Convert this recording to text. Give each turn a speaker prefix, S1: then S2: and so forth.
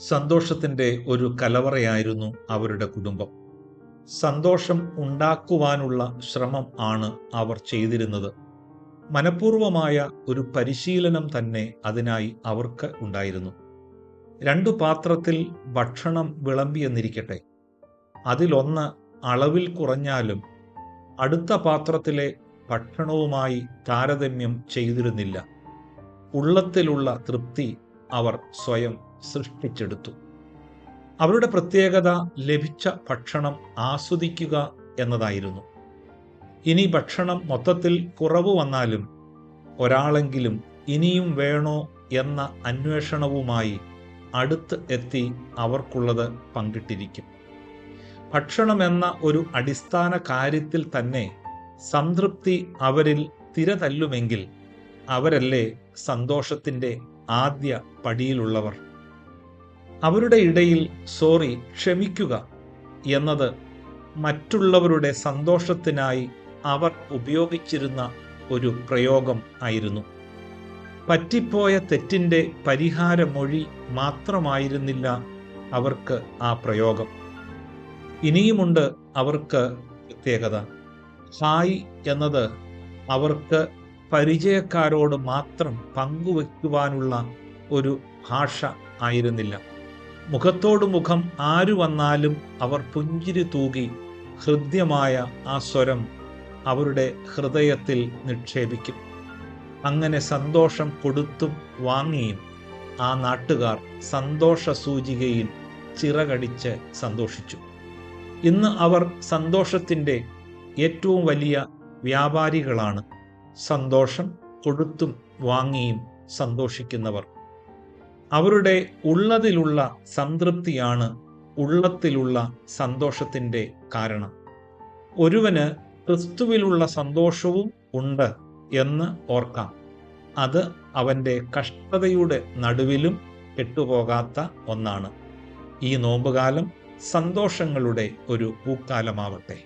S1: സന്തോഷത്തിൻ്റെ ഒരു കലവറയായിരുന്നു അവരുടെ കുടുംബം. സന്തോഷം ഉണ്ടാക്കുവാനുള്ള ശ്രമം ആണ് അവർ ചെയ്തിരുന്നത്. മനഃപൂർവമായ ഒരു പരിശീലനം തന്നെ അതിനായി അവർക്ക് ഉണ്ടായിരുന്നു. 2 പാത്രത്തിൽ ഭക്ഷണം വിളമ്പിയെന്നിരിക്കട്ടെ, അതിലൊന്ന് അളവിൽ കുറഞ്ഞാലും അടുത്ത പാത്രത്തിലെ ഭക്ഷണവുമായി താരതമ്യം ചെയ്തിരുന്നില്ല. ഉള്ളത്തിലുള്ള തൃപ്തി അവർ സ്വയം സൃഷ്ടിച്ചെടുത്തു. അവരുടെ പ്രത്യേകത ലഭിച്ച ഭക്ഷണം ആസ്വദിക്കുക എന്നതായിരുന്നു. ഇനി ഭക്ഷണം മൊത്തത്തിൽ കുറവ് വന്നാലും ഒരാളെങ്കിലും ഇനിയും വേണോ എന്ന അന്വേഷണവുമായി അടുത്ത് എത്തി അവർക്കുള്ളത് പങ്കിട്ടിരിക്കും. ഭക്ഷണം എന്ന ഒരു അടിസ്ഥാന കാര്യത്തിൽ തന്നെ സംതൃപ്തി അവരിൽ തിരതല്ലുമെങ്കിൽ അവരല്ലേ സന്തോഷത്തിൻ്റെ ആദ്യ പടിയിലുള്ളവർ. അവരുടെ ഇടയിൽ ക്ഷമിക്കുക എന്നത് മറ്റുള്ളവരുടെ സന്തോഷത്തിനായി അവർ ഉപയോഗിച്ചിരുന്ന ഒരു പ്രയോഗം ആയിരുന്നു. പറ്റിപ്പോയ തെറ്റിൻ്റെ പരിഹാരമൊഴി മാത്രമായിരുന്നില്ല അവർക്ക് ആ പ്രയോഗം. ഇനിയുമുണ്ട് അവർക്ക് പ്രത്യേകത. ഹായ് എന്നത് അവർക്ക് പരിചയക്കാരോട് മാത്രം പങ്കുവയ്ക്കുവാനുള്ള ഒരു ഭാഷ ആയിരുന്നില്ല. മുഖത്തോട് മുഖം ആരു വന്നാലും അവർ പുഞ്ചിരി തൂകി ഹൃദ്യമായ ആ സ്വരം അവരുടെ ഹൃദയത്തിൽ നിക്ഷേപിക്കും. അങ്ങനെ സന്തോഷം കൊടുത്തും വാങ്ങിയും ആ നാട്ടുകാർ സന്തോഷ സൂചികയിൽ ചിറകടിച്ച് സന്തോഷിച്ചു. ഇന്ന് അവർ സന്തോഷത്തിൻ്റെ ഏറ്റവും വലിയ വ്യാപാരികളാണ്. സന്തോഷം കൊടുത്തും വാങ്ങിയും സന്തോഷിക്കുന്നവർ. അവരുടെ ഉള്ളതിലുള്ള സംതൃപ്തിയാണ് ഉള്ളത്തിലുള്ള സന്തോഷത്തിൻ്റെ കാരണം. ഒരുവന് ക്രിസ്തുവിലുള്ള സന്തോഷവും ഉണ്ട് എന്ന് ഓർക്കാം. അത് അവൻ്റെ കഷ്ടതയുടെ നടുവിലും കെട്ടുപോകാത്ത ഒന്നാണ്. ഈ നോമ്പുകാലം സന്തോഷങ്ങളുടെ ഒരു പൂക്കാലമാവട്ടെ.